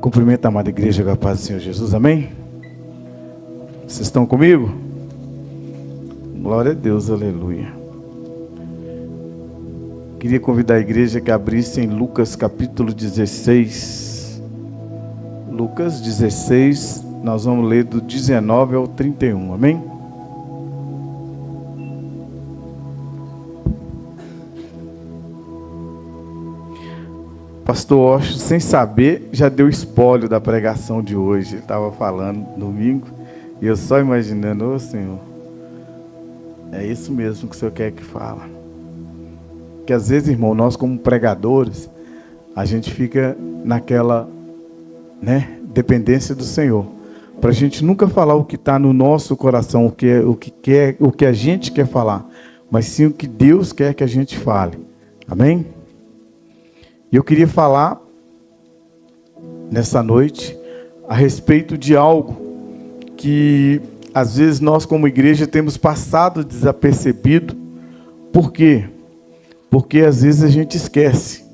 Cumprimento a amada igreja com a paz do Senhor Jesus, amém? Vocês estão comigo? Glória a Deus, aleluia. Queria convidar a igreja que abrisse em Lucas capítulo 16. Lucas 16, nós vamos ler do 19 ao 31, amém? Pastor Osho, sem saber, já deu espólio da pregação de hoje. Ele estava falando domingo e eu só imaginando, ô Senhor, é isso mesmo que o Senhor quer que fala. Que às vezes, irmão, nós como pregadores, a gente fica naquela, dependência do Senhor. Para a gente nunca falar o que está no nosso coração, o que a gente quer falar, mas sim o que Deus quer que a gente fale. Amém? E eu queria falar, nessa noite, a respeito de algo que, às vezes, nós como igreja temos passado desapercebido. Por quê? Porque, às vezes, a gente esquece.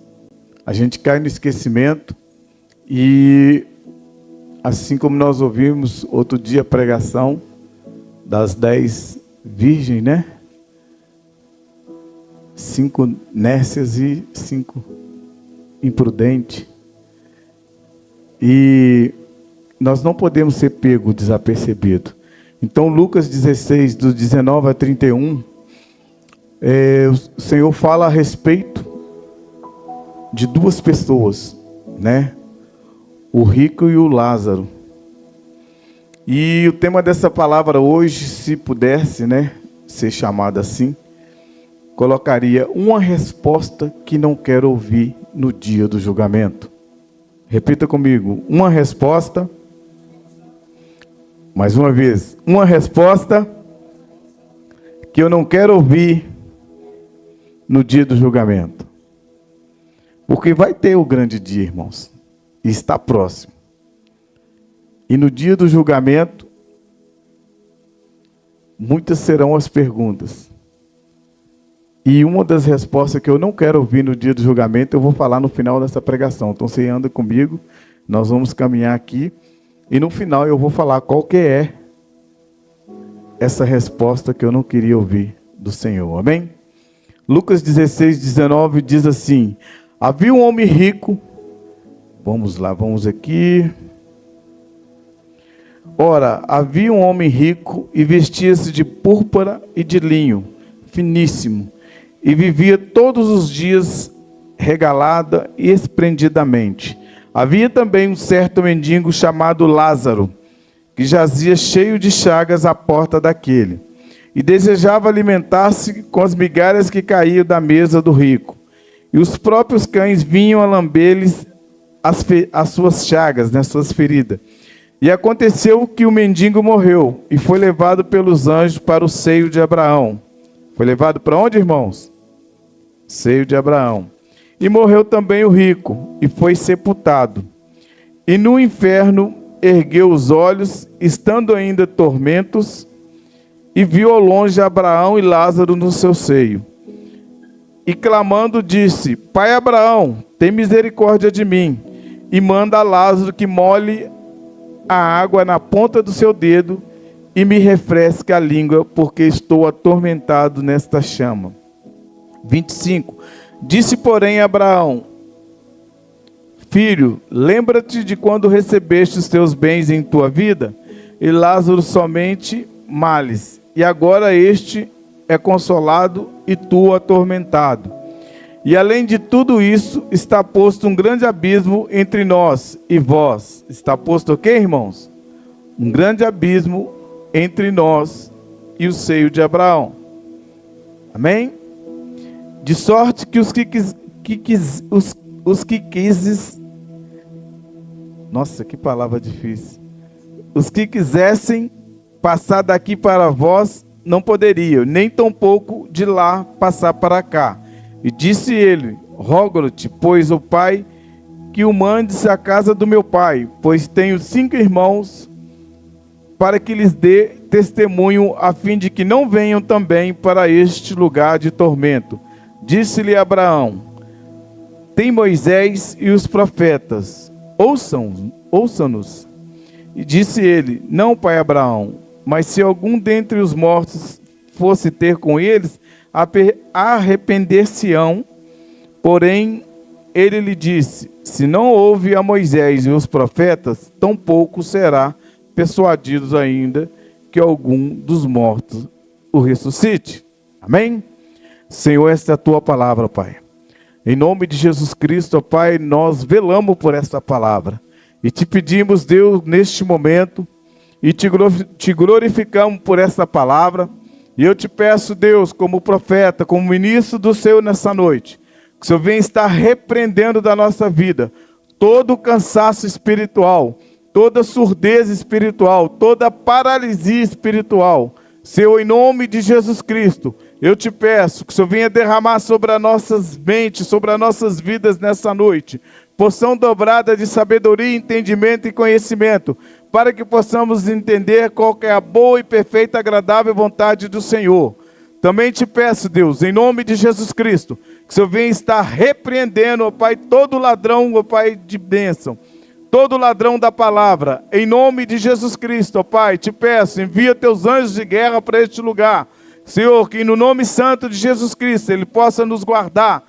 A gente cai no esquecimento e, assim como nós ouvimos outro dia a pregação das 10 virgens, 5 nécias e 5 imprudente, e nós não podemos ser pego desapercebido. Então Lucas 16, do 19 a 31, o Senhor fala a respeito de duas pessoas, o rico e o Lázaro. E o tema dessa palavra hoje, se pudesse ser chamado assim, colocaria uma resposta que não quero ouvir no dia do julgamento. Repita comigo, uma resposta. Mais uma vez, uma resposta que eu não quero ouvir no dia do julgamento. Porque vai ter o grande dia, irmãos, e está próximo. E no dia do julgamento, muitas serão as perguntas. E uma das respostas que eu não quero ouvir no dia do julgamento, eu vou falar no final dessa pregação. Então você anda comigo, nós vamos caminhar aqui. E no final eu vou falar qual que é essa resposta que eu não queria ouvir do Senhor. Amém? Lucas 16, 19 diz assim: havia um homem rico. Vamos lá, vamos aqui. Ora, havia um homem rico e vestia-se de púrpura e de linho finíssimo, e vivia todos os dias regalada e esplendidamente. Havia também um certo mendigo chamado Lázaro, que jazia cheio de chagas à porta daquele, e desejava alimentar-se com as migalhas que caíam da mesa do rico. E os próprios cães vinham a lamber-lhes as suas chagas, suas feridas. E aconteceu que o mendigo morreu, e foi levado pelos anjos para o seio de Abraão. Foi levado para onde, irmãos? Seio de Abraão. E morreu também o rico, e foi sepultado. E no inferno ergueu os olhos, estando ainda tormentos, e viu ao longe Abraão e Lázaro no seu seio. E clamando disse: Pai Abraão, tem misericórdia de mim, e manda a Lázaro que molhe a água na ponta do seu dedo, e me refresque a língua, porque estou atormentado nesta chama. 25. Disse, porém, Abraão: Filho, lembra-te de quando recebeste os teus bens em tua vida, e Lázaro somente males, e agora este é consolado e tu atormentado. E além de tudo isso, está posto um grande abismo entre nós e vós. Está posto o quê, irmãos? Um grande abismo entre nós e o seio de Abraão. Amém? De sorte que os que quises... Nossa, que palavra difícil. Os que quisessem passar daqui para vós, não poderiam, nem tampouco de lá passar para cá. E disse ele: rogo-te, pois, o pai, que o mandes à casa do meu pai, pois tenho 5 irmãos, para que lhes dê testemunho, a fim de que não venham também para este lugar de tormento. Disse-lhe Abraão: tem Moisés e os profetas, ouça-nos. E disse ele: não, pai Abraão, mas se algum dentre os mortos fosse ter com eles, arrepender-se-ão. Porém, ele lhe disse: se não houve a Moisés e os profetas, tampouco será persuadidos ainda que algum dos mortos o ressuscite. Amém? Senhor, esta é a tua palavra, Pai. Em nome de Jesus Cristo, ó Pai, nós velamos por esta palavra. E te pedimos, Deus, neste momento, e te glorificamos por esta palavra. E eu te peço, Deus, como profeta, como ministro do Senhor nessa noite, que o Senhor venha estar repreendendo da nossa vida todo o cansaço espiritual, toda surdez espiritual, toda paralisia espiritual. Senhor, em nome de Jesus Cristo, eu te peço que o Senhor venha derramar sobre as nossas mentes, sobre as nossas vidas nessa noite, porção dobrada de sabedoria, entendimento e conhecimento, para que possamos entender qual que é a boa e perfeita, agradável vontade do Senhor. Também te peço, Deus, em nome de Jesus Cristo, que o Senhor venha estar repreendendo, ó Pai, todo ladrão, ó Pai, de bênção, todo ladrão da palavra, em nome de Jesus Cristo, ó Pai, te peço, envia teus anjos de guerra para este lugar, Senhor, que no nome santo de Jesus Cristo, Ele possa nos guardar,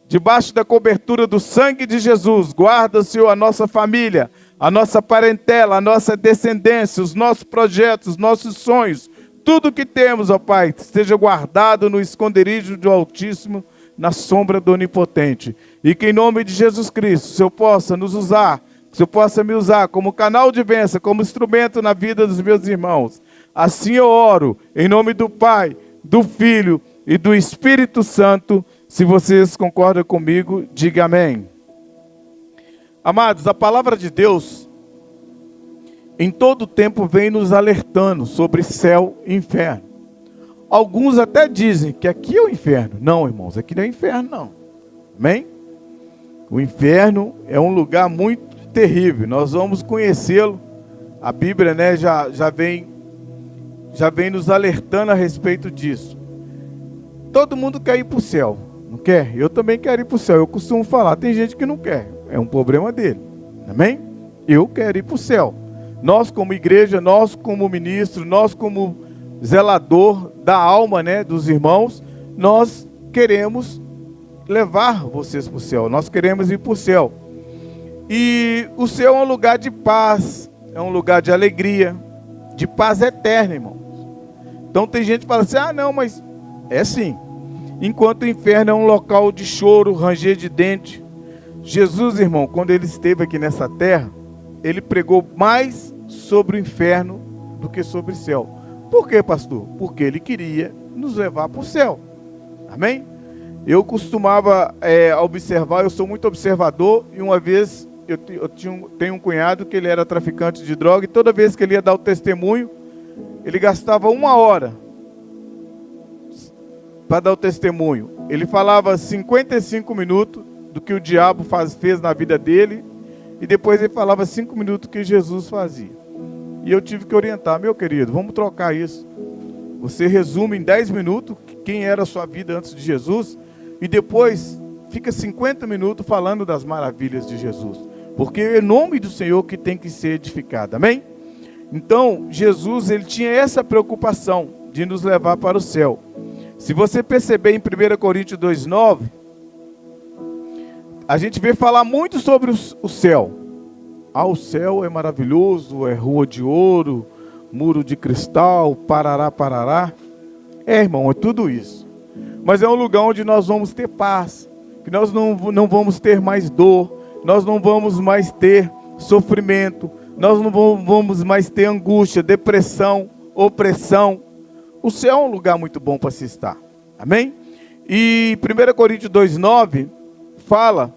debaixo da cobertura do sangue de Jesus. Guarda, Senhor, a nossa família, a nossa parentela, a nossa descendência, os nossos projetos, os nossos sonhos, tudo que temos, ó Pai, esteja guardado no esconderijo do Altíssimo, na sombra do Onipotente, e que em nome de Jesus Cristo, o Senhor possa nos usar, que o Senhor possa me usar como canal de bênção, como instrumento na vida dos meus irmãos. Assim eu oro, em nome do Pai, do Filho e do Espírito Santo. Se vocês concordam comigo, diga amém. Amados, a palavra de Deus, em todo tempo, vem nos alertando sobre céu e inferno. Alguns até dizem que aqui é o inferno. Não, irmãos, aqui não é inferno, não. Amém? O inferno é um lugar muito terrível. Nós vamos conhecê-lo. A Bíblia, né, já vem nos alertando a respeito disso. Todo mundo quer ir para o céu, não quer? Eu também quero ir para o céu. Eu costumo falar, tem gente que não quer. É um problema dele. Amém? Eu quero ir para o céu. Nós como igreja, nós como ministro, nós como zelador da alma, né, dos irmãos, nós queremos levar vocês para o céu. Nós queremos ir para o céu. E o céu é um lugar de paz, é um lugar de alegria, de paz eterna, irmãos. Então tem gente que fala assim, ah não, mas é assim. Enquanto o inferno é um local de choro, ranger de dente. Jesus, irmão, quando ele esteve aqui nessa terra, ele pregou mais sobre o inferno do que sobre o céu. Por quê, pastor? Porque ele queria nos levar para o céu. Amém? Eu costumava observar, eu sou muito observador, e uma vez eu tenho um cunhado que ele era traficante de droga, e toda vez que ele ia dar o testemunho, ele gastava 1 hora para dar o testemunho. Ele falava 55 minutos do que o diabo fez na vida dele, e depois ele falava 5 minutos do que Jesus fazia. E eu tive que orientar, meu querido, vamos trocar isso. Você resume em 10 minutos quem era a sua vida antes de Jesus, e depois fica 50 minutos falando das maravilhas de Jesus. Porque é o nome do Senhor que tem que ser edificado, amém? Então, Jesus, ele tinha essa preocupação de nos levar para o céu. Se você perceber em 1 Coríntios 2,9, a gente vê falar muito sobre o céu. Ah, o céu é maravilhoso, é rua de ouro, muro de cristal, parará, parará. É, irmão, é tudo isso. Mas é um lugar onde nós vamos ter paz, que nós não vamos ter mais dor, nós não vamos mais ter sofrimento, nós não vamos mais ter angústia, depressão, opressão. O céu é um lugar muito bom para se estar. Amém? E 1 Coríntios 2,9 fala,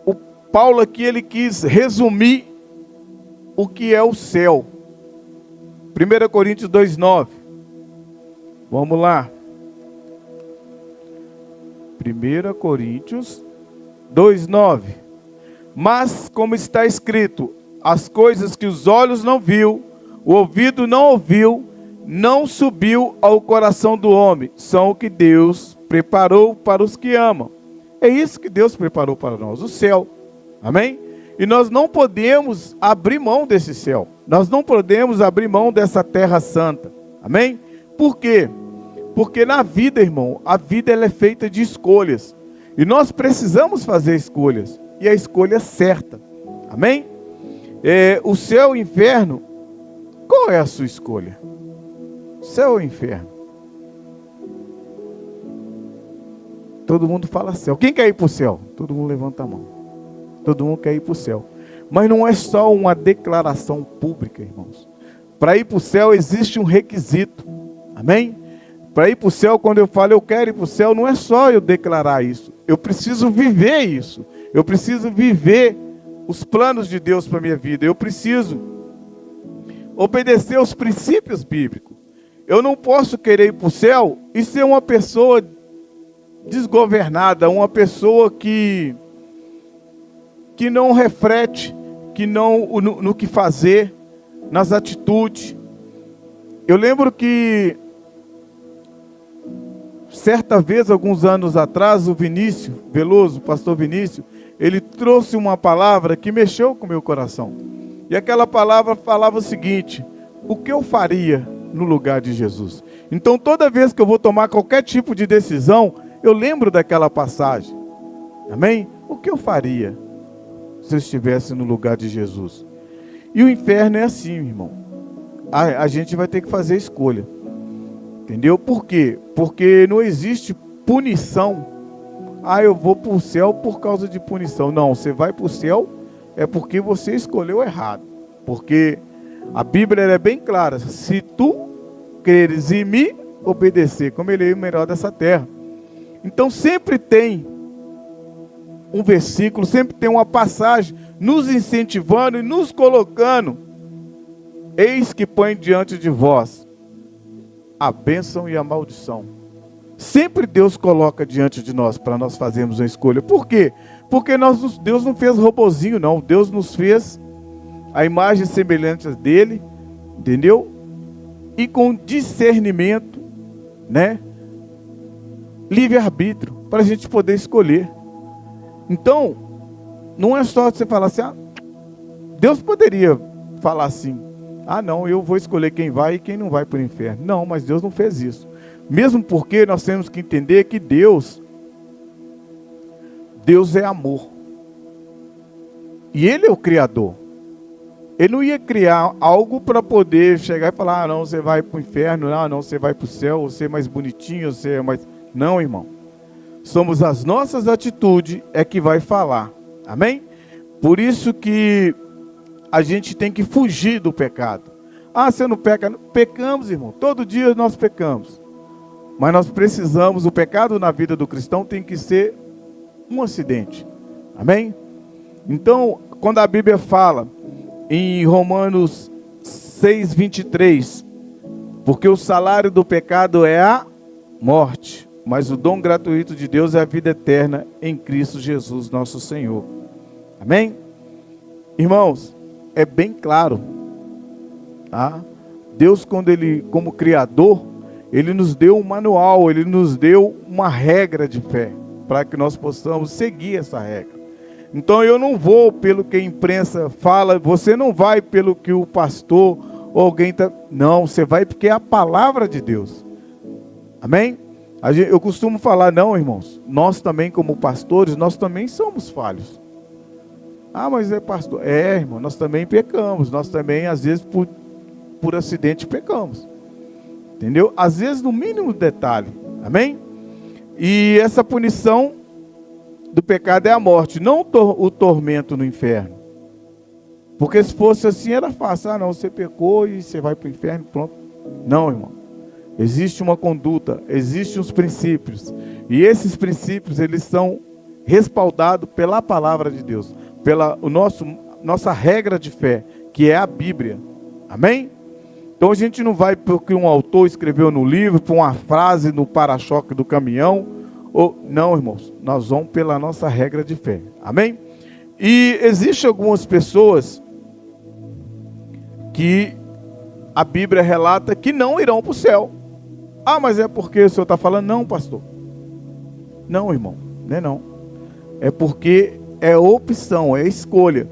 o Paulo aqui ele quis resumir o que é o céu. 1 Coríntios 2,9. Vamos lá. 1 Coríntios 2,9. Mas, como está escrito, as coisas que os olhos não viu, o ouvido não ouviu, não subiu ao coração do homem, são o que Deus preparou para os que amam. É isso que Deus preparou para nós, o céu. Amém? E nós não podemos abrir mão desse céu. Nós não podemos abrir mão dessa terra santa. Amém? Por quê? Porque na vida, irmão, a vida ela é feita de escolhas. E nós precisamos fazer escolhas. E a escolha é certa. Amém? O céu e o inferno, qual é a sua escolha? Céu ou inferno? Todo mundo fala céu. Quem quer ir para o céu? Todo mundo levanta a mão. Todo mundo quer ir para o céu. Mas não é só uma declaração pública, irmãos. Para ir para o céu existe um requisito. Amém? Para ir para o céu, quando eu falo eu quero ir para o céu, não é só eu declarar isso. Eu preciso viver isso. Eu preciso viver os planos de Deus para a minha vida. Eu preciso obedecer aos princípios bíblicos. Eu não posso querer ir para o céu e ser uma pessoa desgovernada, uma pessoa que não reflete, que não no que fazer, nas atitudes. Eu lembro que certa vez, alguns anos atrás, o Vinícius Veloso, o pastor Vinícius, ele trouxe uma palavra que mexeu com o meu coração. E aquela palavra falava o seguinte: o que eu faria no lugar de Jesus? Então, toda vez que eu vou tomar qualquer tipo de decisão, eu lembro daquela passagem. Amém? O que eu faria se eu estivesse no lugar de Jesus? E o inferno é assim, irmão. A gente vai ter que fazer escolha. Entendeu? Por quê? Porque não existe punição. Eu vou para o céu por causa de punição. Não, você vai para o céu é porque você escolheu errado. Porque a Bíblia é bem clara. Se tu creres e me obedecer, como ele é o melhor dessa terra. Então sempre tem um versículo, sempre tem uma passagem nos incentivando e nos colocando. Eis que põe diante de vós a bênção e a maldição. Sempre Deus coloca diante de nós para nós fazermos uma escolha. Por quê? Porque Deus não fez robozinho, não. Deus nos fez a imagem semelhante dele, entendeu? E com discernimento, né? Livre-arbítrio, para a gente poder escolher. Então, não é só você falar assim, Deus poderia falar assim, não, eu vou escolher quem vai e quem não vai para o inferno. Não, mas Deus não fez isso. Mesmo porque nós temos que entender que Deus é amor. E Ele é o Criador. Ele não ia criar algo para poder chegar e falar, não, você vai para o inferno, não, você vai para o céu, você é mais bonitinho, você é mais... Não, irmão. Somos as nossas atitudes é que vai falar. Amém? Por isso que a gente tem que fugir do pecado. Você não peca? Pecamos, irmão. Todo dia nós pecamos. Mas nós precisamos, o pecado na vida do cristão tem que ser um acidente. Amém? Então, quando a Bíblia fala em Romanos 6:23, porque o salário do pecado é a morte, mas o dom gratuito de Deus é a vida eterna em Cristo Jesus, nosso Senhor. Amém? Irmãos, é bem claro. Deus, quando Ele, como Criador, Ele nos deu um manual, Ele nos deu uma regra de fé, para que nós possamos seguir essa regra. Então eu não vou pelo que a imprensa fala, você não vai pelo que o pastor ou alguém está... Não, você vai porque é a palavra de Deus. Amém? Eu costumo falar, não, irmãos, nós também como pastores, nós também somos falhos. Mas é pastor. Irmão, nós também pecamos, nós também às vezes por acidente pecamos. Entendeu? Às vezes no mínimo detalhe. Amém? E essa punição do pecado é a morte, não o tormento no inferno. Porque se fosse assim era fácil. Não, você pecou e você vai para o inferno, pronto. Não, irmão. Existe uma conduta, existem os princípios. E esses princípios, eles são respaldados pela palavra de Deus. Pela nossa regra de fé, que é a Bíblia. Amém? Então a gente não vai porque um autor escreveu no livro, por uma frase no para-choque do caminhão. Não, irmãos, nós vamos pela nossa regra de fé. Amém? E existem algumas pessoas que a Bíblia relata que não irão para o céu. Mas é porque o senhor está falando? Não, pastor. Não, irmão, não é não. É porque é opção, é escolha.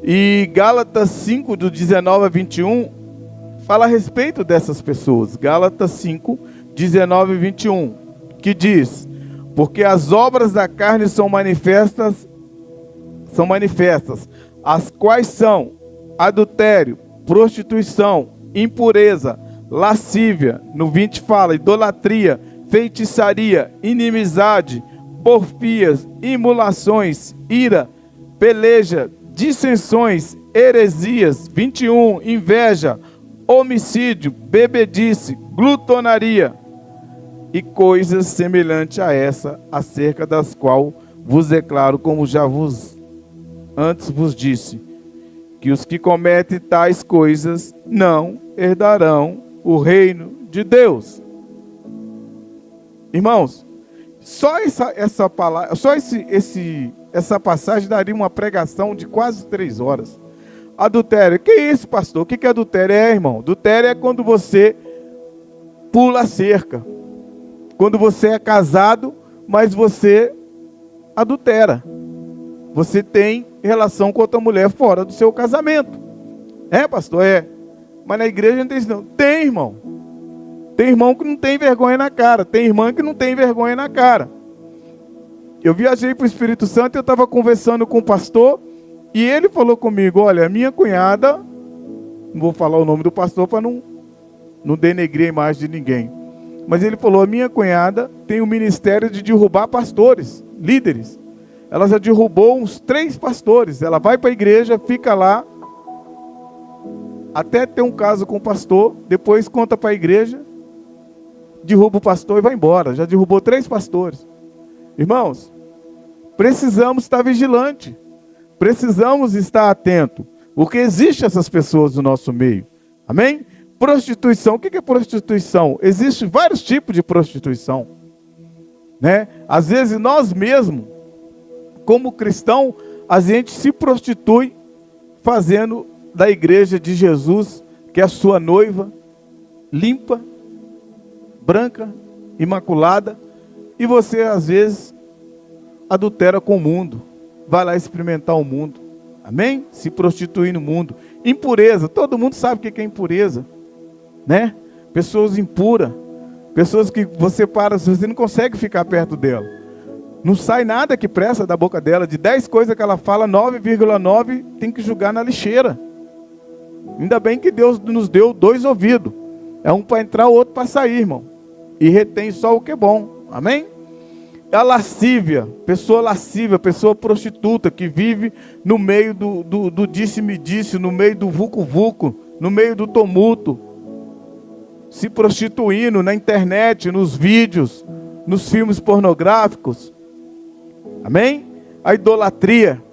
E Gálatas 5, do 19 a 21, fala a respeito dessas pessoas. Gálatas 5, 19 e 21, que diz: porque as obras da carne são manifestas, as quais são adultério, prostituição, impureza, lascívia. No 20 fala idolatria, feitiçaria, inimizade, porfias, imulações, ira, peleja, dissensões, heresias. 21, inveja, homicídio, bebedice, glutonaria e coisas semelhantes a essa, acerca das quais vos declaro, como já antes vos disse, que os que cometem tais coisas não herdarão o reino de Deus. Irmãos, só essa palavra, essa passagem daria uma pregação de quase 3 horas. Adultério, que é isso, pastor? O que adultério é, irmão? Adultério é quando você pula a cerca. Quando você é casado, mas você adultera. Você tem relação com outra mulher fora do seu casamento. É, pastor? É. Mas na igreja não tem isso não. Tem, irmão. Tem irmão que não tem vergonha na cara. Tem irmã que não tem vergonha na cara. Eu viajei para o Espírito Santo e eu estava conversando com o pastor e ele falou comigo: olha, minha cunhada, não vou falar o nome do pastor para não denegrir a imagem de ninguém, mas ele falou: a minha cunhada tem o ministério de derrubar pastores, líderes. Ela já derrubou uns 3 pastores. Ela vai para a igreja, fica lá, até ter um caso com o pastor, depois conta para a igreja, derruba o pastor e vai embora. Já derrubou 3 pastores. Irmãos, precisamos estar vigilante, precisamos estar atento, porque existem essas pessoas no nosso meio. Amém? Prostituição, o que é prostituição? Existem vários tipos de prostituição, né? Às vezes nós mesmos, como cristão, a gente se prostitui fazendo da igreja de Jesus, que é a sua noiva, limpa, branca, imaculada, e você às vezes adultera com o mundo, vai lá experimentar o mundo, amém? Se prostituir no mundo. Impureza, todo mundo sabe o que é impureza, né? Pessoas impuras, pessoas que você não consegue ficar perto dela. Não sai nada que presta da boca dela. De 10 coisas que ela fala, 9,9 tem que jogar na lixeira. Ainda bem que Deus nos deu 2 ouvidos. É um para entrar, o outro para sair, irmão. E retém só o que é bom. Amém? A lascívia, pessoa prostituta, que vive no meio do disse-me-disse, no meio do vucu-vucu, no meio do tumulto, se prostituindo na internet, nos vídeos, nos filmes pornográficos. Amém? A idolatria.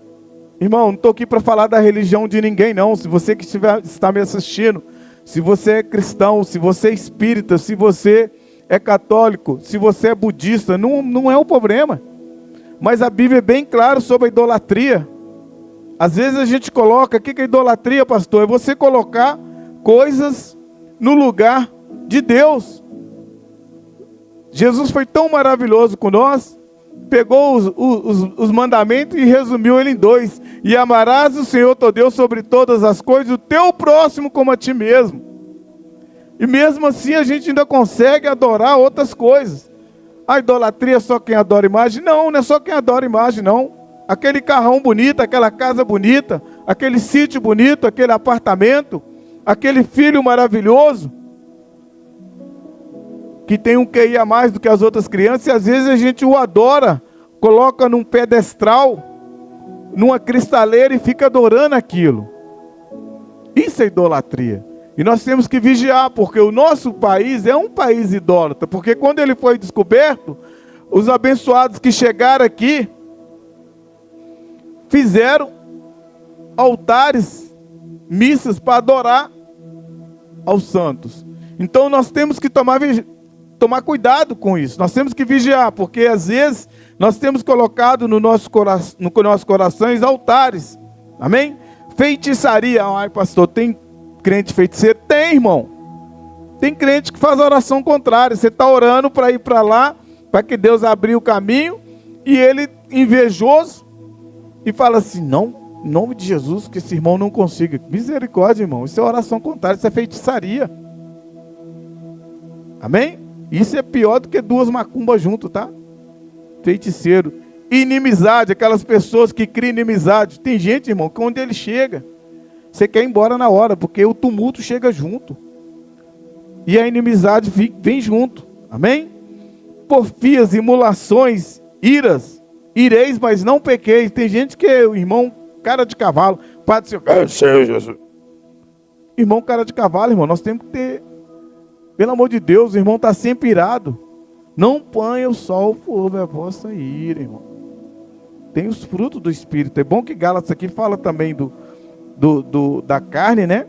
Irmão, não estou aqui para falar da religião de ninguém, não. Se você que está me assistindo, se você é cristão, se você é espírita, se você é católico, se você é budista, não é um problema. Mas a Bíblia é bem clara sobre a idolatria. Às vezes a gente coloca, o que é idolatria, pastor? É você colocar coisas no lugar de Deus. Jesus foi tão maravilhoso com nós, pegou os mandamentos e resumiu ele em 2. E amarás o Senhor teu Deus sobre todas as coisas, o teu próximo como a ti mesmo. E mesmo assim a gente ainda consegue adorar outras coisas. A idolatria é só quem adora imagem? Não, não é só quem adora imagem, não. Aquele carrão bonito, aquela casa bonita, aquele sítio bonito, aquele apartamento, aquele filho maravilhoso, que tem um QI a mais do que as outras crianças, e às vezes a gente o adora, coloca num pedestal, numa cristaleira e fica adorando aquilo. Isso é idolatria. E nós temos que vigiar, porque o nosso país é um país idólatra, porque quando ele foi descoberto, os abençoados que chegaram aqui, fizeram altares, missas para adorar aos santos. Então nós temos que tomar cuidado com isso. Nós temos que vigiar, porque às vezes nós temos colocado no nosso corações altares. Amém? Feitiçaria. Ai, pastor, tem crente feiticeiro? Tem, irmão. Tem crente que faz oração contrária. Você está orando para ir para lá, para que Deus abrir o caminho, e ele, invejoso, e fala assim: não, Em nome de Jesus, que esse irmão não consiga. Misericórdia, irmão. Isso é oração contrária, isso é feitiçaria. Amém? Isso é pior do que duas macumbas junto, tá? Feiticeiro. Inimizade, aquelas pessoas que criam inimizade. Tem gente, irmão, que onde ele chega, você quer ir embora na hora, porque o tumulto chega junto. E a inimizade vem junto. Amém? Porfias, imulações, iras. Ireis, mas não pequeis. Tem gente que é o irmão cara de cavalo. Padre, seu... Irmão cara de cavalo, irmão. Nós temos que ter... Pelo amor de Deus, o irmão está sempre irado. Não ponha o sol sobre a vossa ira, irmão. Tem os frutos do Espírito. É bom que Gálatas aqui fala também da carne, né?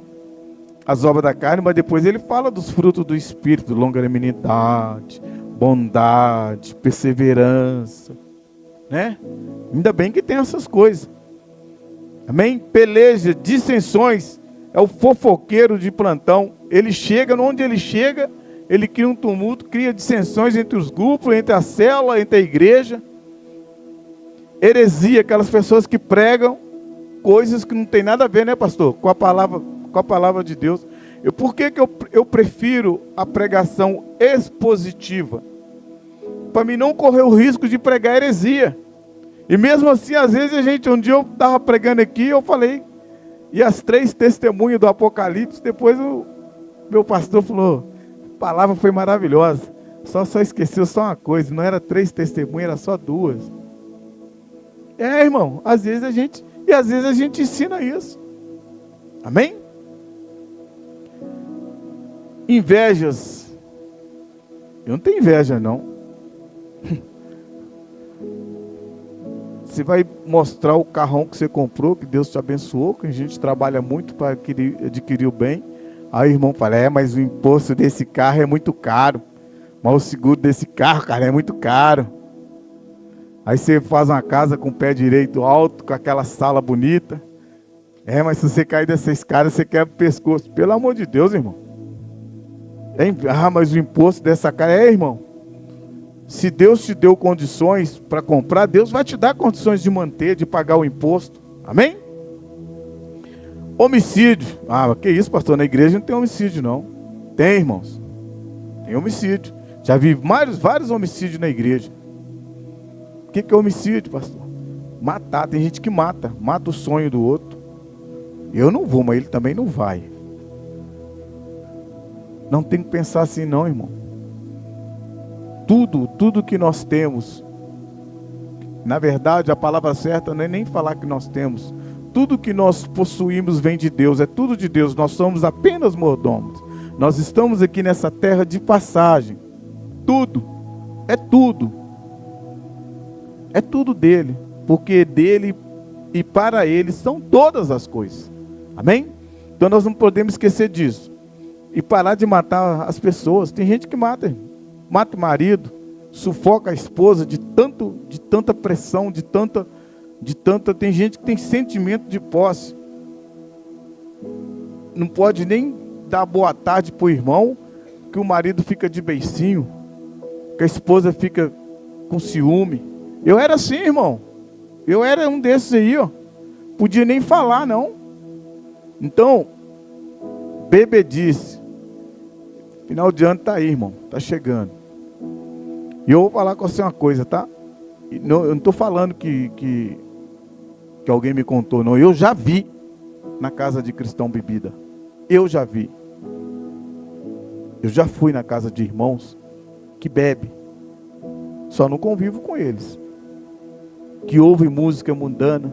As obras da carne, mas depois ele fala dos frutos do Espírito. Longanimidade, bondade, perseverança, né? Ainda bem que tem essas coisas. Amém? Peleja, dissensões. É o fofoqueiro de plantão. Ele chega, onde ele chega, ele cria um tumulto, cria dissensões entre os grupos, entre a célula, entre a igreja. Heresia, aquelas pessoas que pregam coisas que não tem nada a ver, né, pastor? Com a palavra de Deus. Por que eu prefiro a pregação expositiva? Para mim não correr o risco de pregar heresia. E mesmo assim, às vezes um dia eu estava pregando aqui, eu falei, e as 3 testemunhas do Apocalipse, depois o meu pastor falou, a palavra foi maravilhosa, só esqueceu só uma coisa, não era 3 testemunhas, era só 2. Irmão, às vezes a gente ensina isso. Amém? Invejas. Eu não tenho inveja, não. Você vai mostrar o carrão que você comprou, que Deus te abençoou, que a gente trabalha muito para adquirir o bem. Aí o irmão fala, mas o imposto desse carro é muito caro. Mas o seguro desse carro, cara, é muito caro. Aí você faz uma casa com o pé direito alto, com aquela sala bonita. Mas se você cair dessa escada, você quebra o pescoço. Pelo amor de Deus, irmão. Mas o imposto dessa casa... irmão. Se Deus te deu condições para comprar, Deus vai te dar condições de manter, de pagar o imposto. Amém? Homicídio. Que isso, pastor? Na igreja não tem homicídio, não. Tem, irmãos. Tem homicídio. Já vi vários homicídios na igreja. O que é homicídio, pastor? Matar. Tem gente que mata o sonho do outro. Eu não vou, mas ele também não vai. Não tem que pensar assim não, irmão. Tudo que nós temos, na verdade, a palavra certa não é nem falar que nós temos. Tudo que nós possuímos vem de Deus, é tudo de Deus. Nós somos apenas mordomos. Nós estamos aqui nessa terra de passagem. Tudo, é tudo. É tudo dele, porque dele e para ele são todas as coisas. Amém? Então nós não podemos esquecer disso. E parar de matar as pessoas. Tem gente que mata o marido, sufoca a esposa de tanta pressão, de tanta. Tem gente que tem sentimento de posse. Não pode nem dar boa tarde para o irmão, que o marido fica de beicinho, que a esposa fica com ciúme. Eu era assim, irmão. Eu era um desses aí, ó. Podia nem falar, não. Então, bebedice. Final de ano tá aí, irmão. Tá chegando. E eu vou falar com você uma coisa, tá? Eu não estou falando que alguém me contou, não. Eu já vi na casa de cristão bebida. Eu já vi. Eu já fui na casa de irmãos que bebe. Só não convivo com eles. Que ouvem música mundana.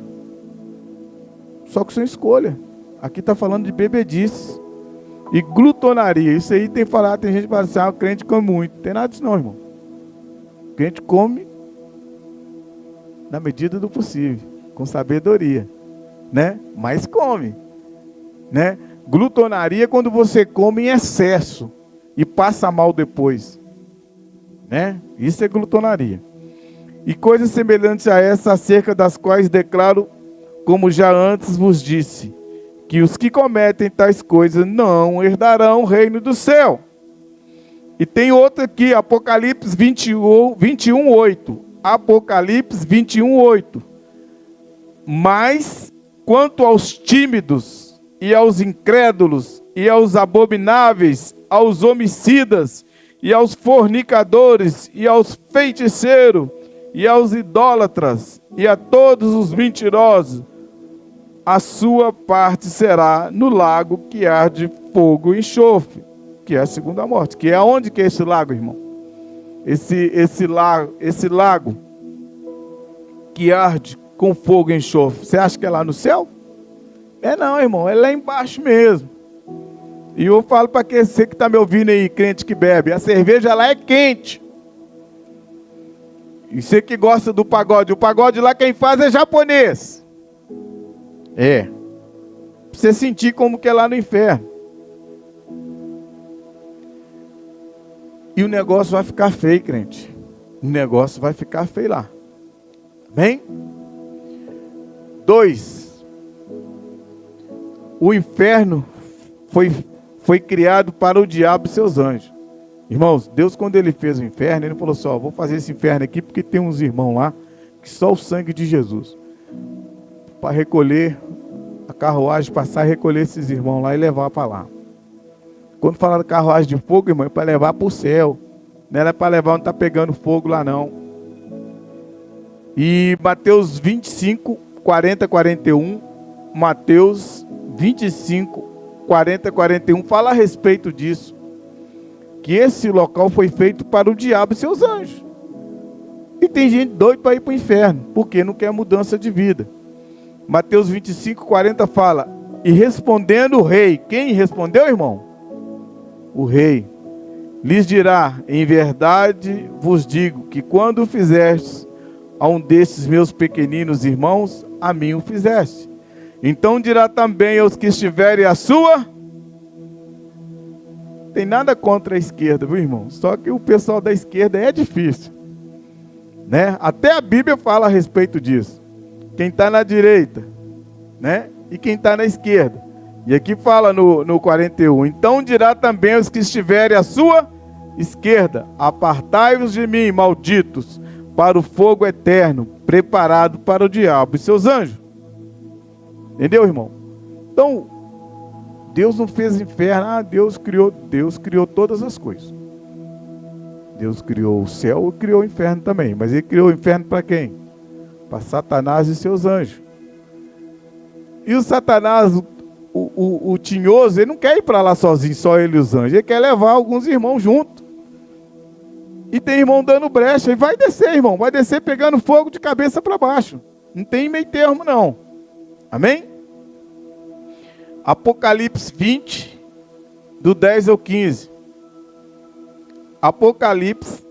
Só que sem escolha. Aqui está falando de bebedice. E glutonaria. Isso aí tem gente que fala assim, o crente come muito. Não tem nada disso não, irmão. O crente come na medida do possível, com sabedoria, né? Mas come, né? Glutonaria é quando você come em excesso e passa mal depois, né? Isso é glutonaria. E coisas semelhantes a essa, acerca das quais declaro, como já antes vos disse, que os que cometem tais coisas não herdarão o reino do céu. E tem outra aqui, Apocalipse 21:8. Apocalipse 21:8. Mas quanto aos tímidos, e aos incrédulos, e aos abomináveis, aos homicidas, e aos fornicadores, e aos feiticeiros, e aos idólatras, e a todos os mentirosos, a sua parte será no lago que arde fogo e enxofre, que é a segunda morte. Que é onde que é esse lago, irmão? Esse lago que arde com fogo e enxofre. Você acha que é lá no céu? É não, irmão, é lá embaixo mesmo. E eu falo para você que está me ouvindo aí, crente que bebe, a cerveja lá é quente. E você que gosta do pagode, o pagode lá quem faz é japonês. É. Pra você sentir como que é lá no inferno. E o negócio vai ficar feio, crente. O negócio vai ficar feio lá. Amém? 2. O inferno foi criado para o diabo e seus anjos. Irmãos, Deus quando ele fez o inferno, ele falou assim, ó, vou fazer esse inferno aqui porque tem uns irmãos lá que só o sangue de Jesus. Para recolher a carruagem, passar e recolher esses irmãos lá e levar para lá. Quando falaram carruagem de fogo, irmão, é para levar para o céu. Não era para levar onde está pegando fogo lá não. E Mateus 25, 40, 41. Mateus 25, 40, 41. Fala a respeito disso. Que esse local foi feito para o diabo e seus anjos. E tem gente doida para ir para o inferno. Porque não quer mudança de vida. Mateus 25, 40 fala. E respondendo o rei. Quem respondeu, irmão? O rei lhes dirá, em verdade vos digo, que quando o fizestes a um desses meus pequeninos irmãos, a mim o fizeste. Então dirá também aos que estiverem à sua... Tem nada contra a esquerda, viu, irmão? Só que o pessoal da esquerda é difícil, né? Até a Bíblia fala a respeito disso. Quem está na direita, né? E quem está na esquerda. E aqui fala no 41. Então dirá também aos que estiverem à sua esquerda, apartai-vos de mim, malditos, para o fogo eterno, preparado para o diabo e seus anjos. Entendeu, irmão? Então, Deus não fez inferno. Deus criou todas as coisas. Deus criou o céu e criou o inferno também. Mas ele criou o inferno para quem? Para Satanás e seus anjos. E o Satanás... O tinhoso, ele não quer ir para lá sozinho, só ele e os anjos. Ele quer levar alguns irmãos junto. E tem irmão dando brecha. E vai descer, irmão. Vai descer pegando fogo de cabeça para baixo. Não tem meio termo, não. Amém? Apocalipse 20, do 10 ao 15. Apocalipse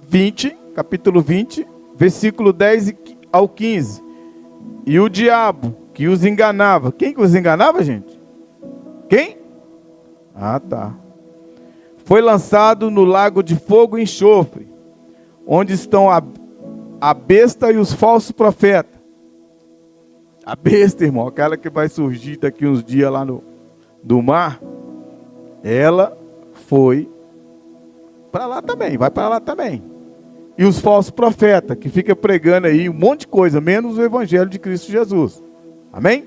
20, capítulo 20, versículo 10 ao 15. E o diabo que os enganava. Quem que os enganava, gente? Quem? Ah, tá. Foi lançado no lago de fogo e enxofre, onde estão a besta e os falsos profetas. A besta, irmão, aquela que vai surgir daqui uns dias lá do mar, ela foi para lá também, vai para lá também. E os falsos profetas, que fica pregando aí um monte de coisa, menos o evangelho de Cristo Jesus. Amém?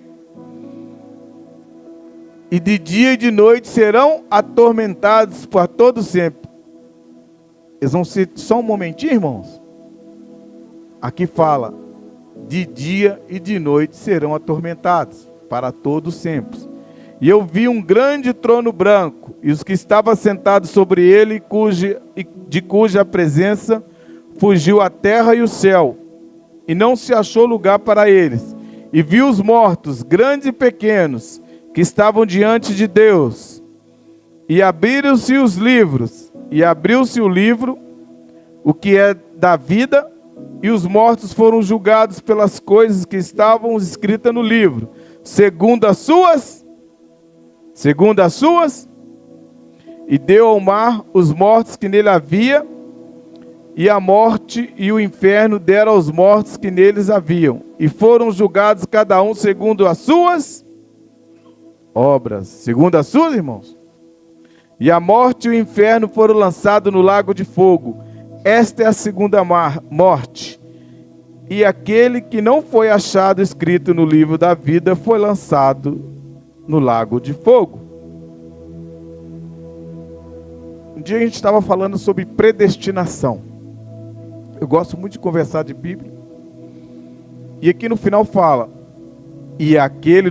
E de dia e de noite serão atormentados por todo sempre. Eles vão ser só um momentinho, irmãos. Aqui fala, de dia e de noite serão atormentados para todo sempre. E eu vi um grande trono branco, e os que estavam sentados sobre ele, de cuja presença fugiu a terra e o céu, e não se achou lugar para eles. E vi os mortos, grandes e pequenos, que estavam diante de Deus. E abriram-se os livros. E abriu-se o livro, o que é da vida, e os mortos foram julgados pelas coisas que estavam escritas no livro, segundo as suas, e deu ao mar os mortos que nele havia, e a morte e o inferno deram aos mortos que neles haviam, e foram julgados cada um segundo as suas obras. Segundo as suas, irmãos? E a morte e o inferno foram lançados no lago de fogo. Esta é a segunda morte. E aquele que não foi achado escrito no livro da vida foi lançado no lago de fogo. Um dia a gente estava falando sobre predestinação. Eu gosto muito de conversar de Bíblia. E aqui no final fala,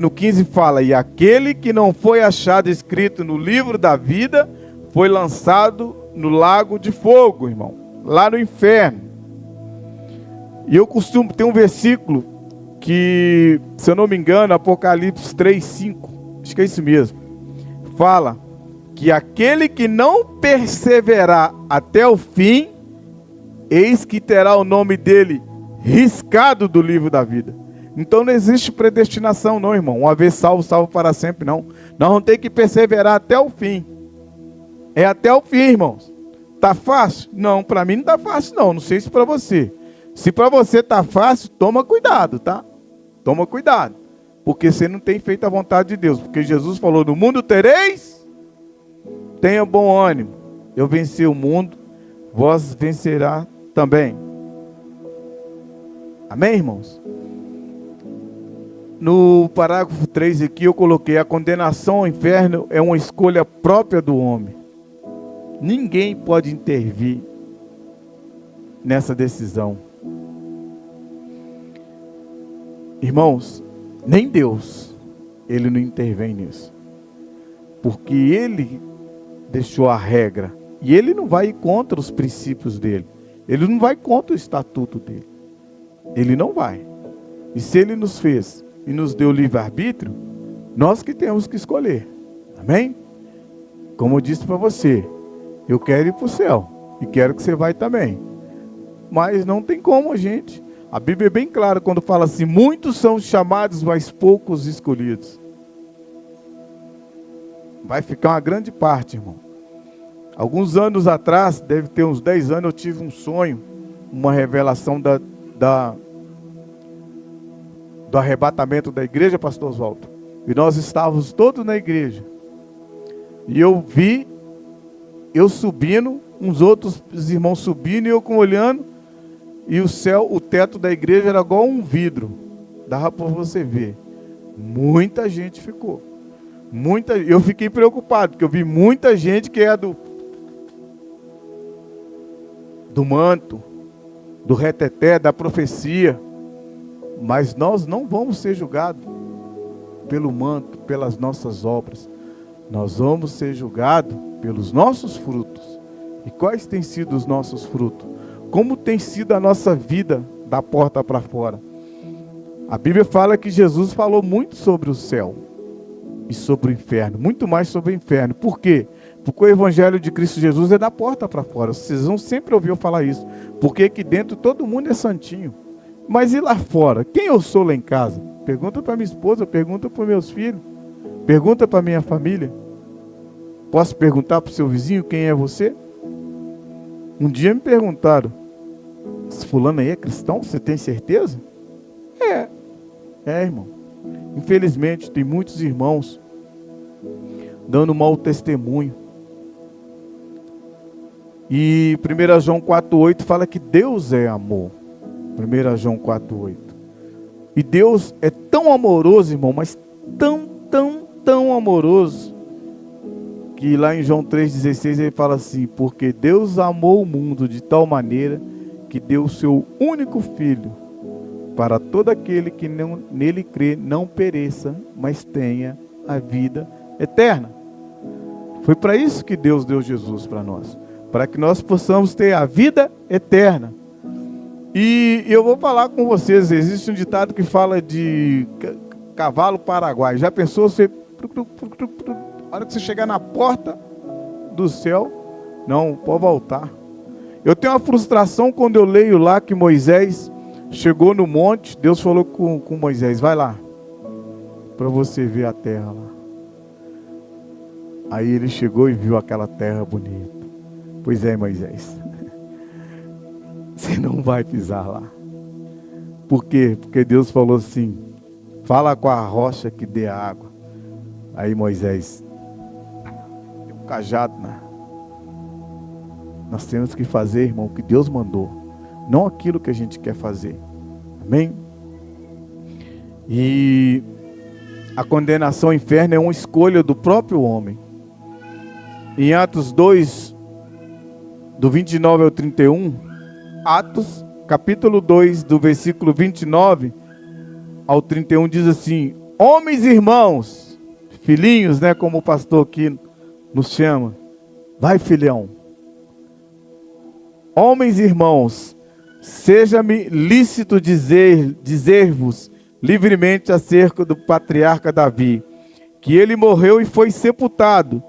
no 15 fala, e aquele que não foi achado escrito no livro da vida foi lançado no lago de fogo, irmão, lá no inferno. E eu costumo ter um versículo que, se eu não me engano, Apocalipse 3:5, acho que é isso mesmo, fala que aquele que não perseverar até o fim, eis que terá o nome dele riscado do livro da vida. Então não existe predestinação não, irmão. Uma vez salvo, salvo para sempre, não. Nós vamos ter que perseverar até o fim. É até o fim, irmãos. Tá fácil? Não, para mim não tá fácil não. Não sei se para você. Se para você tá fácil, toma cuidado, tá? Toma cuidado. Porque você não tem feito a vontade de Deus. Porque Jesus falou, no mundo tereis, tenha bom ânimo. Eu venci o mundo, vós vencerá também. Amém, irmãos? No parágrafo 3 aqui eu coloquei, a condenação ao inferno é uma escolha própria do homem. Ninguém pode intervir nessa decisão. Irmãos, nem Deus, Ele não intervém nisso. Porque Ele deixou a regra. E Ele não vai contra os princípios dEle. Ele não vai contra o estatuto dEle. Ele não vai. E se Ele nos fez e nos deu livre-arbítrio, nós que temos que escolher. Amém? Como eu disse para você, eu quero ir para o céu. E quero que você vá também. Mas não tem como a gente. A Bíblia é bem clara quando fala assim, muitos são chamados, mas poucos escolhidos. Vai ficar uma grande parte, irmão. Alguns anos atrás, deve ter uns 10 anos, eu tive um sonho, uma revelação do arrebatamento da igreja, pastor Oswaldo. E nós estávamos todos na igreja. E eu vi, eu subindo, uns outros irmãos subindo, e eu olhando, e o céu, o teto da igreja era igual um vidro. Dava para você ver. Muita gente ficou. Eu fiquei preocupado, porque eu vi muita gente que é do manto, do reteté, da profecia. Mas nós não vamos ser julgados pelo manto, pelas nossas obras. Nós vamos ser julgados pelos nossos frutos. E quais têm sido os nossos frutos? Como tem sido a nossa vida da porta para fora? A Bíblia fala que Jesus falou muito sobre o céu e sobre o inferno. Muito mais sobre o inferno. Por quê? Porque o Evangelho de Cristo Jesus é da porta para fora. Vocês vão sempre ouvir eu falar isso. Porque aqui dentro todo mundo é santinho. Mas e lá fora? Quem eu sou lá em casa? Pergunta para minha esposa, pergunta para meus filhos. Pergunta para minha família. Posso perguntar para o seu vizinho quem é você? Um dia me perguntaram, esse fulano aí é cristão? Você tem certeza? É, irmão. Infelizmente tem muitos irmãos dando mau testemunho. E 1 João 4,8 fala que Deus é amor. 1 João 4,8. E Deus é tão amoroso, irmão, mas tão amoroso, que lá em João 3,16 ele fala assim, porque Deus amou o mundo de tal maneira que deu o seu único filho, para todo aquele que nele crê não pereça, mas tenha a vida eterna. Foi para isso que Deus deu Jesus para nós, para que nós possamos ter a vida eterna. E eu vou falar com vocês, existe um ditado que fala de cavalo paraguai. Já pensou você, a hora que você chegar na porta do céu, não, pode voltar. Eu tenho uma frustração quando eu leio lá que Moisés chegou no monte, Deus falou com Moisés, vai lá, para você ver a terra lá. Aí ele chegou e viu aquela terra bonita. Pois é, Moisés, você não vai pisar lá. Por quê? Porque Deus falou assim, fala com a rocha que dê água. Aí Moisés, tem um cajado, né? Nós temos que fazer, irmão, o que Deus mandou, não aquilo que a gente quer fazer. Amém? E a condenação ao inferno é uma escolha do próprio homem. Em Atos 2, do 29 ao 31, Atos, capítulo 2, do versículo 29 ao 31, diz assim: homens e irmãos, filhinhos, né, como o pastor aqui nos chama. Vai, filhão. Homens e irmãos, seja-me lícito dizer-vos livremente acerca do patriarca Davi, que ele morreu e foi sepultado,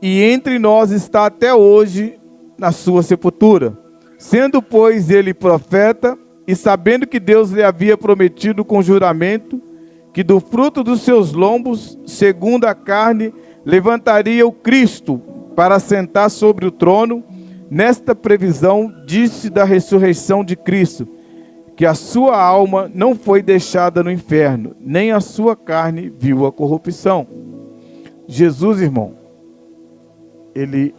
e entre nós está até hoje na sua sepultura. Sendo, pois, ele profeta, e sabendo que Deus lhe havia prometido com juramento, que do fruto dos seus lombos, segundo a carne, levantaria o Cristo para sentar sobre o trono, nesta previsão disse da ressurreição de Cristo, que a sua alma não foi deixada no inferno, nem a sua carne viu a corrupção. Jesus, irmão, ele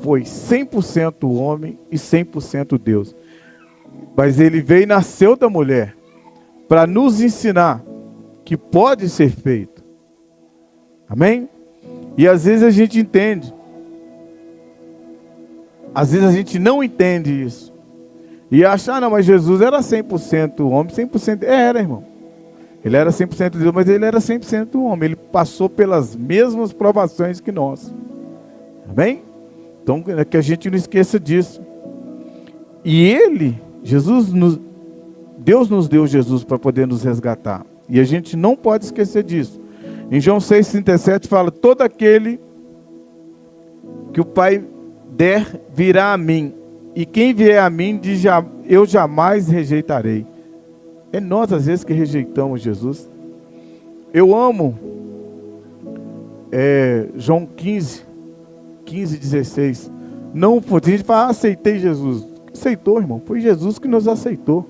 foi 100% homem e 100% Deus. Mas ele veio e nasceu da mulher para nos ensinar que pode ser feito. Amém? E às vezes a gente entende. Às vezes a gente não entende isso. E acha, não, mas Jesus era 100% homem, 100%... Era, irmão. Ele era 100% Deus, mas ele era 100% homem. Ele passou pelas mesmas provações que nós. Amém? Então, é que a gente não esqueça disso. E ele, Deus nos deu Jesus para poder nos resgatar. E a gente não pode esquecer disso. Em João 6,37 fala: todo aquele que o Pai der virá a mim, e quem vier a mim, eu jamais rejeitarei. É nós às vezes que rejeitamos Jesus. Eu amo João 15:16. Não foi, a gente fala, aceitei Jesus. Aceitou, irmão, foi Jesus que nos aceitou.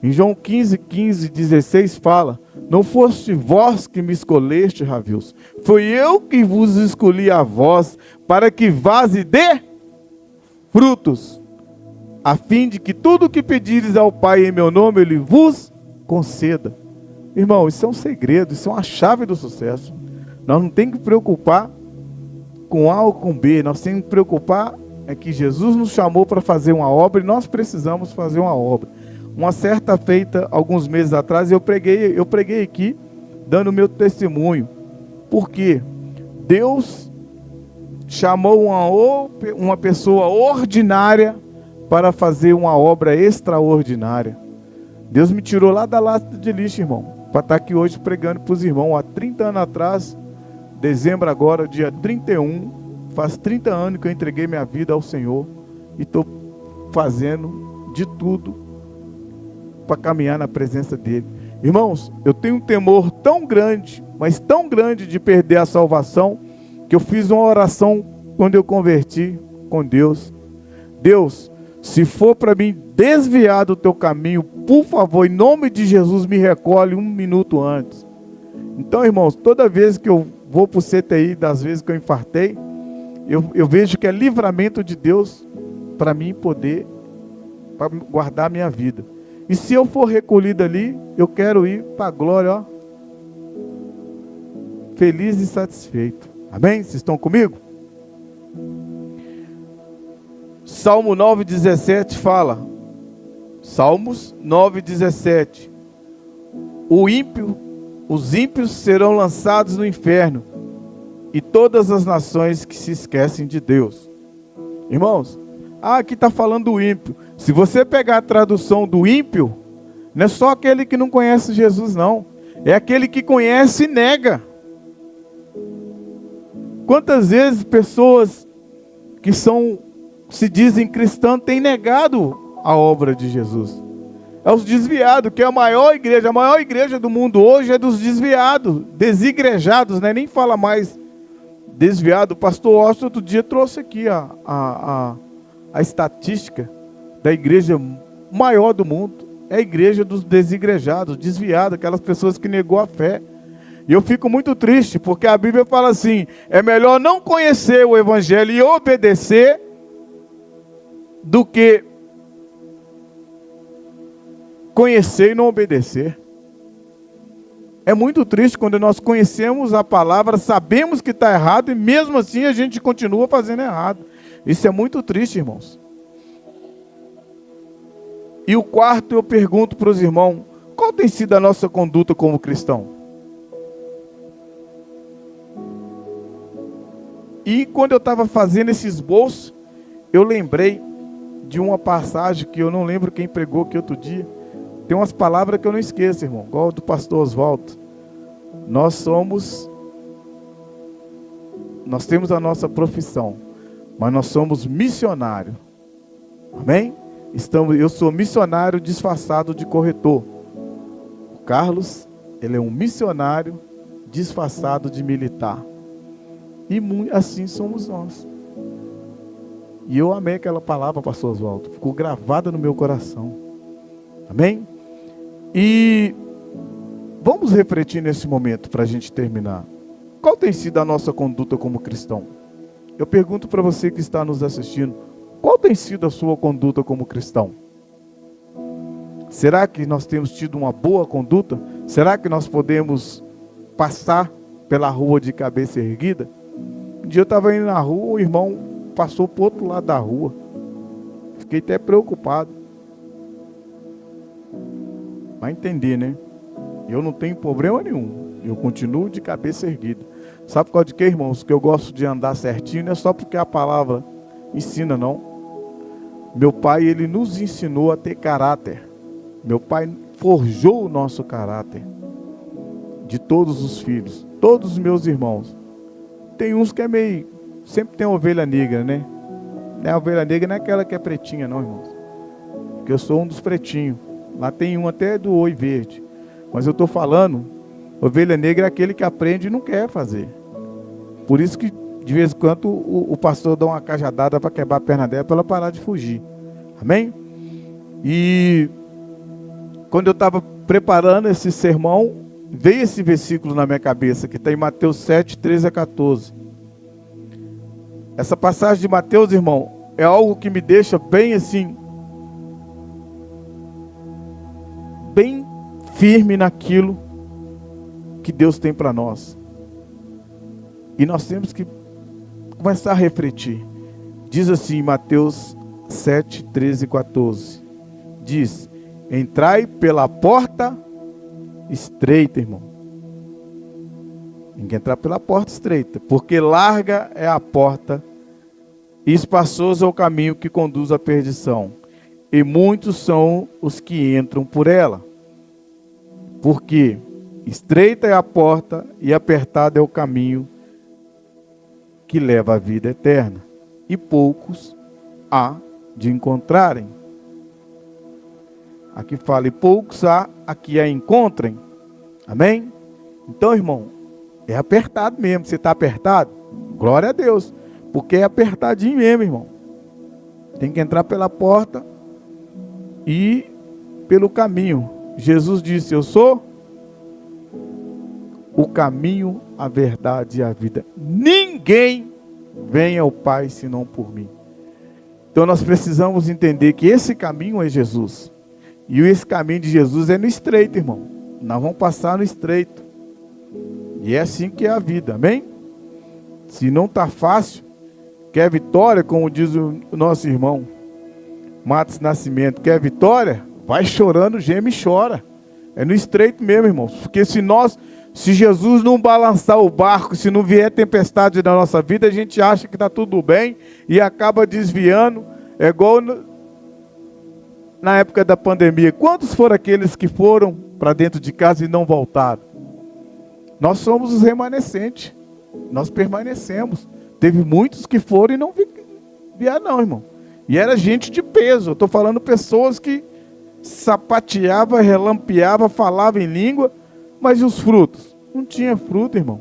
Em João 15:16 fala: não foste vós que me escolheste, Ravios, foi eu que vos escolhi a vós, para que vás e dê frutos, a fim de que tudo o que pedires ao Pai em meu nome, Ele vos conceda. Irmão, isso é um segredo, isso é uma chave do sucesso. Nós não temos que preocupar com A ou com B, nós temos que preocupar é que Jesus nos chamou para fazer uma obra e nós precisamos fazer uma obra. Uma certa feita, alguns meses atrás, eu preguei aqui, dando o meu testemunho. Por quê? Deus chamou uma pessoa ordinária para fazer uma obra extraordinária. Deus me tirou lá da lata de lixo, irmão, para estar aqui hoje pregando para os irmãos. Há 30 anos atrás, dezembro agora, dia 31, faz 30 anos que eu entreguei minha vida ao Senhor e estou fazendo de tudo para caminhar na presença dele. Irmãos, eu tenho um temor tão grande, mas tão grande de perder a salvação, que eu fiz uma oração quando eu converti com Deus. Deus, se for para mim desviar do teu caminho, por favor, em nome de Jesus, me recolhe 1 minuto antes. Então, irmãos, toda vez que eu vou para o CTI, das vezes que eu infartei, eu vejo que é livramento de Deus para mim poder guardar a minha vida. E se eu for recolhido ali, eu quero ir para a glória, ó, feliz e satisfeito. Amém? Vocês estão comigo? Salmo 9,17 fala. Salmos 9,17. Os ímpios serão lançados no inferno, e todas as nações que se esquecem de Deus. Irmãos, aqui está falando do ímpio. Se você pegar a tradução do ímpio, não é só aquele que não conhece Jesus, não. É aquele que conhece e nega. Quantas vezes pessoas que se dizem cristãs têm negado a obra de Jesus? É os desviados, que é a maior igreja do mundo hoje é dos desviados, desigrejados, né? Nem fala mais desviado. O pastor Austin outro dia trouxe aqui a estatística da igreja maior do mundo. É a igreja dos desigrejados, desviados, aquelas pessoas que negou a fé. E eu fico muito triste, porque a Bíblia fala assim: é melhor não conhecer o Evangelho e obedecer, do que conhecer e não obedecer. É muito triste quando nós conhecemos a palavra, sabemos que está errado e mesmo assim a gente continua fazendo errado. Isso é muito triste, irmãos. E o quarto, eu pergunto para os irmãos, qual tem sido a nossa conduta como cristão? E quando eu estava fazendo esse esboço, eu lembrei de uma passagem que eu não lembro quem pregou aqui outro dia. Tem umas palavras que eu não esqueço, irmão, igual do pastor Oswaldo. Nós temos a nossa profissão, mas nós somos missionários. Amém? Eu sou missionário disfarçado de corretor. O Carlos, ele é um missionário disfarçado de militar. E assim somos nós. E eu amei aquela palavra, pastor Oswaldo. Ficou gravada no meu coração. Amém? E vamos refletir nesse momento para a gente terminar. Qual tem sido a nossa conduta como cristão? Eu pergunto para você que está nos assistindo, qual tem sido a sua conduta como cristão? Será que nós temos tido uma boa conduta? Será que nós podemos passar pela rua de cabeça erguida? Um dia eu estava indo na rua, o irmão passou para o outro lado da rua. Fiquei até preocupado. Vai entender, né? Eu não tenho problema nenhum. Eu continuo de cabeça erguida. Sabe por causa de quê, irmãos? Que eu gosto de andar certinho, não é só porque a palavra ensina, não. Meu pai, ele nos ensinou a ter caráter. Meu pai forjou o nosso caráter. De todos os filhos. Todos os meus irmãos. Tem uns que é meio... Sempre tem ovelha negra, né? A ovelha negra não é aquela que é pretinha, não, irmãos. Porque eu sou um dos pretinhos. Lá tem um até do oi verde. Mas eu estou falando, ovelha negra é aquele que aprende e não quer fazer. Por isso que, de vez em quando, o pastor dá uma cajadada para quebrar a perna dela, para ela parar de fugir. Amém? E quando eu estava preparando esse sermão, veio esse versículo na minha cabeça, que está em Mateus 7, 13 a 14. Essa passagem de Mateus, irmão, é algo que me deixa bem assim, bem firme naquilo que Deus tem para nós. E nós temos que começar a refletir. Diz assim, Mateus 7, 13 e 14. Diz, entrai pela porta estreita, irmão. Tem que entrar pela porta estreita, porque larga é a porta e espaçoso é o caminho que conduz à perdição. E muitos são os que entram por ela. Porque estreita é a porta e apertado é o caminho que leva à vida eterna. E poucos há de encontrarem. Aqui fala, e poucos há a que a encontrem. Amém? Então, irmão, é apertado mesmo. Você está apertado? Glória a Deus. Porque é apertadinho mesmo, irmão. Tem que entrar pela porta e pelo caminho. Jesus disse, eu sou o caminho, a verdade e a vida. Ninguém vem ao Pai senão por mim. Então nós precisamos entender que esse caminho é Jesus. E esse caminho de Jesus é no estreito, irmão. Nós vamos passar no estreito. E é assim que é a vida, amém? Se não está fácil, quer vitória, como diz o nosso irmão Matos Nascimento, quer vitória? Vai chorando, geme e chora. É no estreito mesmo, irmãos. Porque se Jesus não balançar o barco, se não vier tempestade na nossa vida, a gente acha que está tudo bem e acaba desviando. É igual na época da pandemia. Quantos foram aqueles que foram para dentro de casa e não voltaram? Nós somos os remanescentes. Nós permanecemos. Teve muitos que foram e não vieram não, irmão. E era gente de peso. Eu estou falando pessoas que sapateava, relampeava, falava em língua, mas e os frutos? Não tinha fruto, irmão.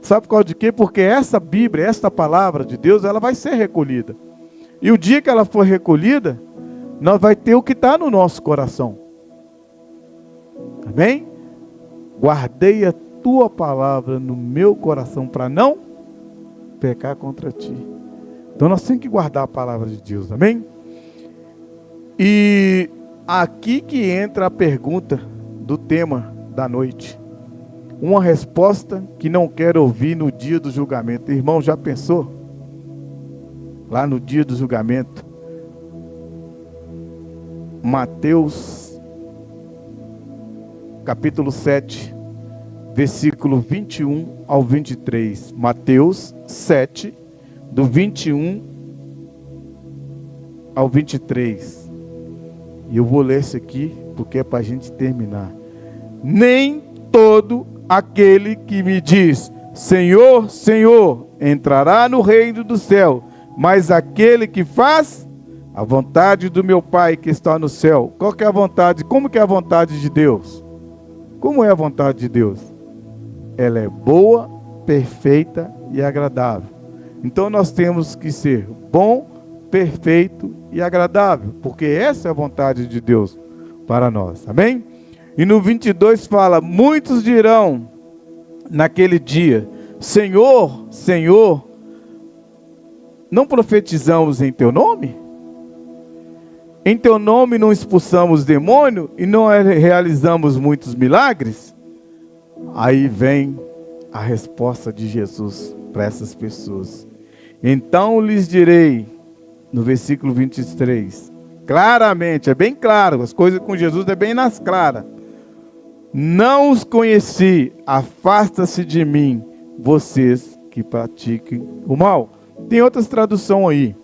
Sabe por causa de quê? Porque essa Bíblia, esta palavra de Deus, ela vai ser recolhida. E o dia que ela for recolhida, nós vai ter o que está no nosso coração. Amém? Guardei a tua palavra no meu coração para não pecar contra ti. Então nós temos que guardar a palavra de Deus, amém? E Aqui que entra a pergunta do tema da noite. Uma resposta que não quero ouvir no dia do julgamento. Irmão, já pensou? Lá no dia do julgamento. Mateus, capítulo 7, versículo 21 ao 23. Mateus 7, do 21 ao 23. E eu vou ler isso aqui, porque é para a gente terminar. Nem todo aquele que me diz, Senhor, Senhor, entrará no reino do céu, mas aquele que faz a vontade do meu Pai que está no céu. Qual que é a vontade? Como que é a vontade de Deus? Como é a vontade de Deus? Ela é boa, perfeita e agradável. Então nós temos que ser bom, perfeito e agradável, porque essa é a vontade de Deus para nós. Amém? E no 22 fala, muitos dirão naquele dia, Senhor, Senhor, não profetizamos em teu nome? Em teu nome não expulsamos demônio e não realizamos muitos milagres? Aí vem a resposta de Jesus para essas pessoas. Então lhes direi, no versículo 23, claramente, é bem claro, as coisas com Jesus é bem nas claras. Não os conheci, afasta-se de mim, vocês que pratiquem o mal. Tem outras traduções aí.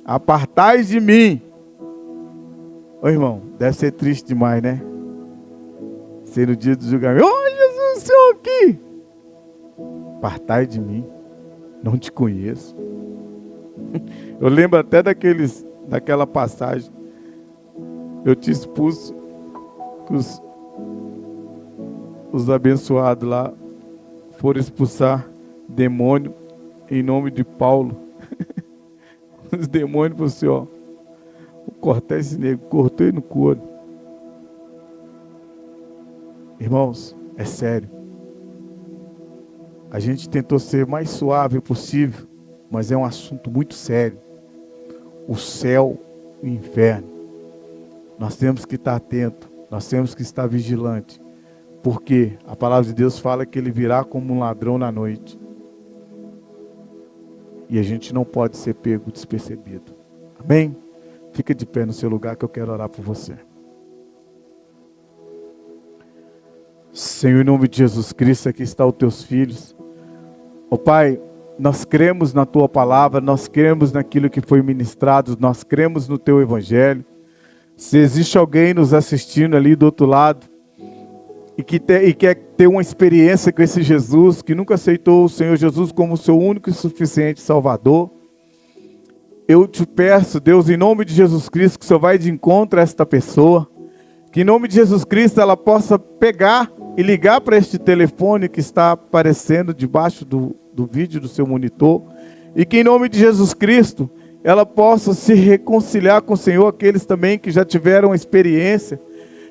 Apartai de mim. Ô irmão, deve ser triste demais, né? Ser no dia do julgamento. Oh, Jesus, o Senhor aqui. Apartai de mim, não te conheço. Eu lembro até daquela passagem. Eu te expulso, que os abençoados lá foram expulsar demônio em nome de Paulo. Os demônios falaram assim, ó, vou cortar esse negro, cortou ele no couro. Irmãos, é sério. A gente tentou ser o mais suave possível, mas é um assunto muito sério. O céu, o inferno. Nós temos que estar atentos, nós temos que estar vigilantes. Porque a palavra de Deus fala que ele virá como um ladrão na noite. E a gente não pode ser pego despercebido. Amém? Fica de pé no seu lugar que eu quero orar por você. Senhor, em nome de Jesus Cristo, aqui estão os teus filhos. Ó Pai, nós cremos na tua palavra, nós cremos naquilo que foi ministrado, nós cremos no teu evangelho. Se existe alguém nos assistindo ali do outro lado, e quer ter uma experiência com esse Jesus, que nunca aceitou o Senhor Jesus como seu único e suficiente Salvador, eu te peço, Deus, em nome de Jesus Cristo, que o Senhor vai de encontro a esta pessoa, que em nome de Jesus Cristo ela possa pegar e ligar para este telefone que está aparecendo debaixo do vídeo do seu monitor, e que em nome de Jesus Cristo ela possa se reconciliar com o Senhor, aqueles também que já tiveram a experiência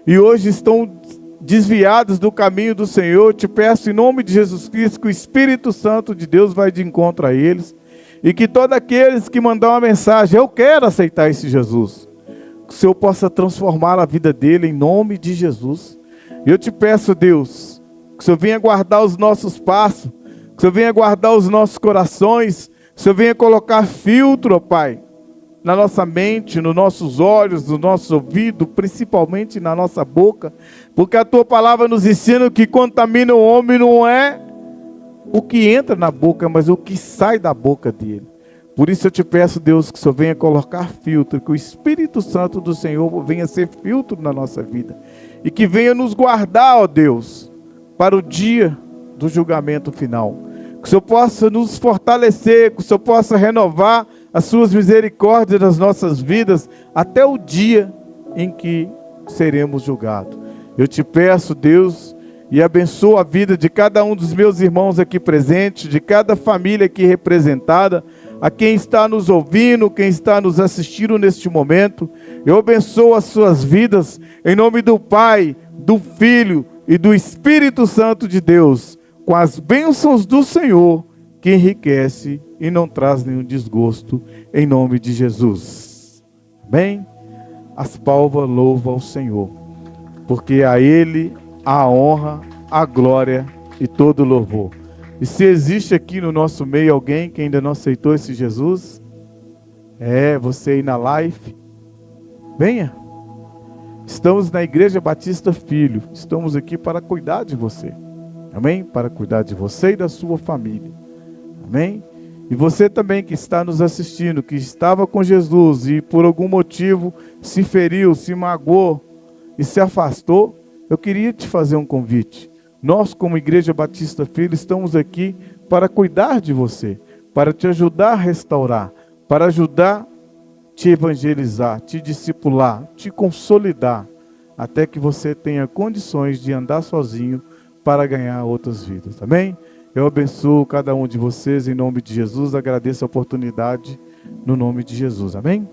e hoje estão desviados do caminho do Senhor. Te peço em nome de Jesus Cristo que o Espírito Santo de Deus vai de encontro a eles, e que todos aqueles que mandar uma mensagem, eu quero aceitar esse Jesus, que o Senhor possa transformar a vida dele em nome de Jesus. E eu te peço, Deus, que o Senhor venha guardar os nossos passos, que o Senhor venha guardar os nossos corações, que o Senhor venha colocar filtro, ó Pai, na nossa mente, nos nossos olhos, nos nossos ouvidos, principalmente na nossa boca, porque a tua palavra nos ensina que contamina o homem não é o que entra na boca, mas o que sai da boca dele. Por isso eu te peço, Deus, que o Senhor venha colocar filtro, que o Espírito Santo do Senhor venha ser filtro na nossa vida, e que venha nos guardar, ó Deus, para o dia do julgamento final. Que o Senhor possa nos fortalecer, que o Senhor possa renovar as suas misericórdias nas nossas vidas, até o dia em que seremos julgados. Eu te peço, Deus, e abençoa a vida de cada um dos meus irmãos aqui presentes, de cada família aqui representada, a quem está nos ouvindo, quem está nos assistindo neste momento. Eu abençoo as suas vidas, em nome do Pai, do Filho e do Espírito Santo de Deus, com as bênçãos do Senhor, que enriquece e não traz nenhum desgosto, em nome de Jesus. Amém? as palmas louvam ao Senhor, porque a Ele a honra, a glória e todo o louvor. E se existe aqui no nosso meio alguém que ainda não aceitou esse Jesus, você aí na live, venha. Estamos na Igreja Batista Filho, estamos aqui para cuidar de você, amém? Para cuidar de você e da sua família, amém? E você também que está nos assistindo, que estava com Jesus e por algum motivo se feriu, se magoou e se afastou, eu queria te fazer um convite. Nós, como Igreja Batista Filho, estamos aqui para cuidar de você, para te ajudar a restaurar, para ajudar te evangelizar, te discipular, te consolidar, até que você tenha condições de andar sozinho para ganhar outras vidas, amém? Eu abençoo cada um de vocês em nome de Jesus, agradeço a oportunidade no nome de Jesus, amém?